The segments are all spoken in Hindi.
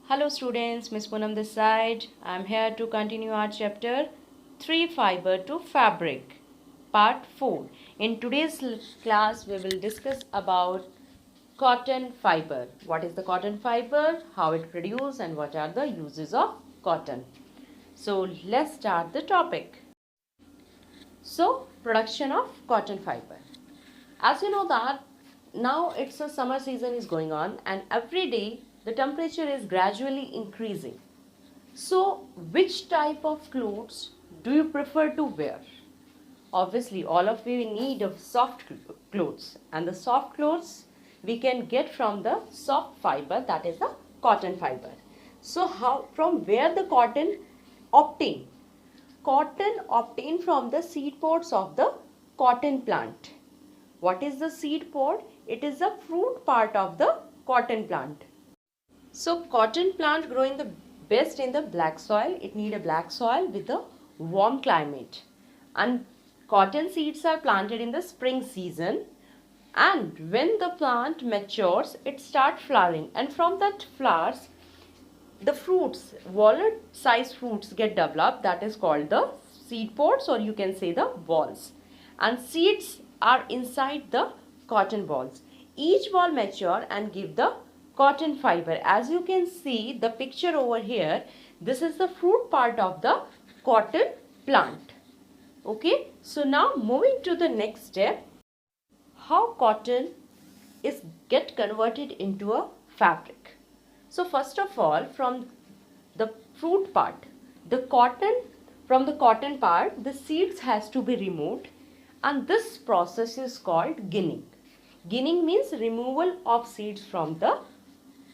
Hello students, Miss Poonam this side. I am here to continue our chapter 3 Fiber to Fabric part 4. In today's class we will discuss about cotton fiber. What is the cotton fiber, how it produces and what are the uses of cotton. So let's start the topic. So production of cotton fiber. As you know that now it's a summer season is going on and every day the temperature is gradually increasing. So which type of clothes do you prefer to wear? Obviously all of you need of soft clothes, and the soft clothes we can get from the soft fiber, that is the cotton fiber. So how, from where the cotton obtained? Cotton obtained from the seed pods of the cotton plant. What is the seed pod? It is the fruit part of the cotton plant. So cotton plant growing the best in the black soil. It need a black soil with a warm climate. And cotton seeds are planted in the spring season. And when the plant matures, it starts flowering. And from that flowers, the fruits, walnut size fruits get developed. That is called the seed pods, or you can say the balls. And seeds are inside the cotton balls. Each ball mature and give the cotton fiber. As you can see the picture over here, this is the fruit part of the cotton plant. Okay, so now moving to the next step, how cotton is get converted into a fabric. So first of all, from the fruit part, from the cotton part, the seeds has to be removed, and this process is called ginning. Ginning means removal of seeds from the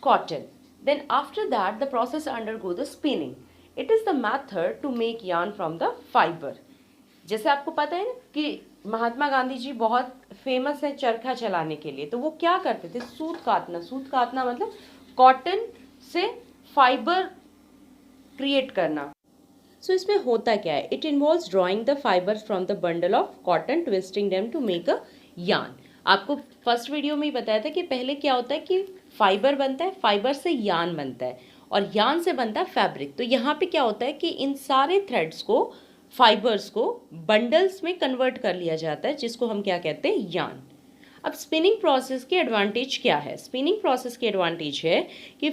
cotton. Then after that the process undergo the spinning. It is the method to make yarn from the fiber. जैसे आपको पता है कि महात्मा गांधी जी बहुत फेमस है चरखा चलाने के लिए, तो वो क्या करते थे? सूत काटना मतलब कॉटन से फाइबर क्रिएट करना. सो इसमें होता क्या है? It involves drawing the fibres from the bundle of cotton, twisting them to make a yarn. आपको फर्स्ट वीडियो में ही बताया था कि पहले क्या होता है कि फाइबर बनता है, फाइबर से यार्न बनता है और यार्न से बनता है फैब्रिक. तो यहाँ पे क्या होता है कि इन सारे थ्रेड्स को, फाइबर्स को बंडल्स में कन्वर्ट कर लिया जाता है, जिसको हम क्या कहते हैं? यार्न. अब स्पिनिंग प्रोसेस की एडवांटेज क्या है? स्पिनिंग प्रोसेस की एडवांटेज है कि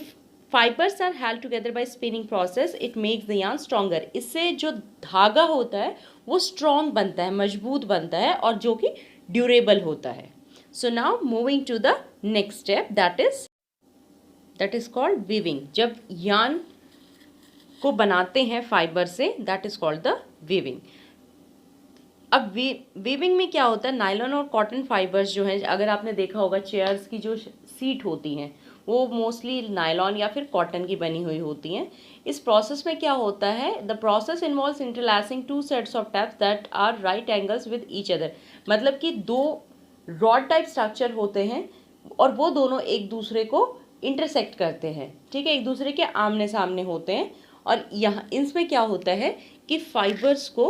fibres are held together by spinning process, it makes the yarn stronger. इससे जो धागा होता है वो स्ट्रॉन्ग बनता है, मजबूत बनता है और जो कि ड्यूरेबल होता है. So now moving to the next step, that is called weaving. जब यार्न को बनाते हैं फाइबर से, that is called the weaving. अब वीविंग में क्या होता है? नायलॉन और कॉटन फाइबर्स जो हैं, अगर आपने देखा होगा चेयर्स की जो सीट होती हैं वो मोस्टली नायलॉन या फिर कॉटन की बनी हुई होती हैं. इस प्रोसेस में क्या होता है? The process involves interlacing two sets of taps that are right angles with each other. मतलब कि दो रॉड टाइप स्ट्रक्चर होते हैं और वो दोनों एक दूसरे को इंटरसेक्ट करते हैं. ठीक है, एक दूसरे के आमने सामने होते हैं. और यहाँ इसमें क्या होता है कि फाइबर्स को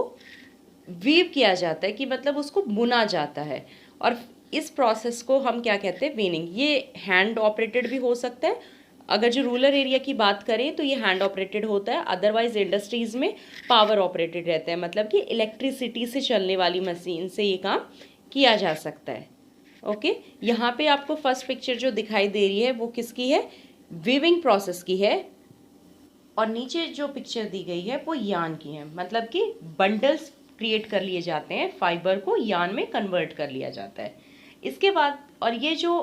वीव किया जाता है, कि मतलब उसको बुना जाता है. और इस प्रोसेस को हम क्या कहते हैं? वीनिंग. ये हैंड ऑपरेटेड भी हो सकता है. अगर जो रूरल एरिया की बात करें तो ये हैंड ऑपरेटेड होता है. अदरवाइज इंडस्ट्रीज़ में पावर ऑपरेटेड रहता है, मतलब कि इलेक्ट्रिसिटी से चलने वाली मशीन से ये काम किया जा सकता है. ओके, यहाँ पे आपको फर्स्ट पिक्चर जो दिखाई दे रही है वो किसकी है? वीविंग प्रोसेस की है. और नीचे जो पिक्चर दी गई है वो यार्न की है, मतलब कि बंडल्स क्रिएट कर लिए जाते हैं, फाइबर को यार्न में कन्वर्ट कर लिया जाता है. इसके बाद और ये जो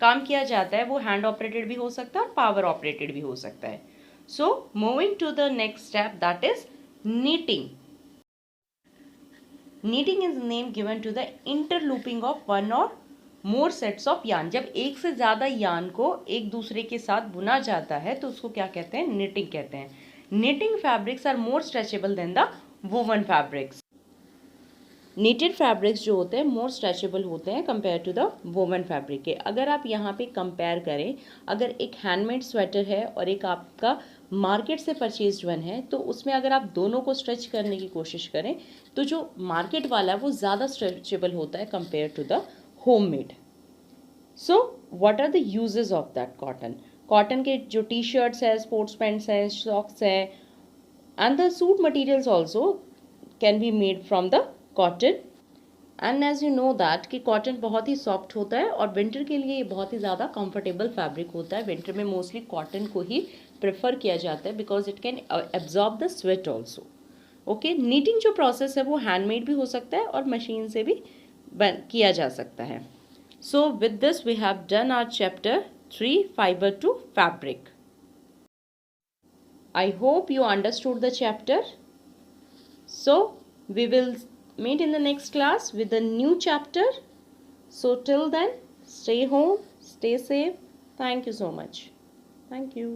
काम किया जाता है वो हैंड ऑपरेटेड भी हो सकता है और पावर ऑपरेटेड भी हो सकता है. So moving to the next step, that is knitting. Knitting is name given to the interlooping of one or more sets of yarn. जब एक से ज़्यादा यार्न को एक दूसरे के साथ बुना जाता है तो उसको क्या कहते हैं? निटिंग कहते हैं. Knitting fabrics are more stretchable than the woven fabrics. Knitted fabrics जो होते हैं मोर स्ट्रेचेबल होते हैं compare to the woven fabric के. अगर आप यहाँ पे कंपेयर करें, अगर एक हैंडमेड स्वेटर है और एक आपका मार्केट से परचेज वन है, तो उसमें अगर आप दोनों को स्ट्रेच करने की कोशिश करें तो जो मार्केट वाला है वो ज़्यादा स्ट्रेचेबल होता है compare to the homemade. So what are the uses of that cotton? Cotton के जो टी शर्ट्स है, स्पोर्ट्स पैंट्स हैं, सॉक्स है, and the suit materials also can be made from the cotton. And as you know that कि कॉटन बहुत ही सॉफ्ट होता है और विंटर के लिए ये बहुत ही ज़्यादा कंफर्टेबल फैब्रिक होता है। विंटर में मोस्टली कॉटन को ही प्रेफर किया जाता है because it can absorb the sweat also. Okay, knitting जो प्रोसेस है वो हैंडमेड भी हो सकता है और मशीन से भी किया जा सकता है। So with this we have done our chapter 3 fibre to fabric. I hope you understood the chapter. So we will meet in the next class with a new chapter. So till then, stay home, stay safe. Thank you so much. Thank you.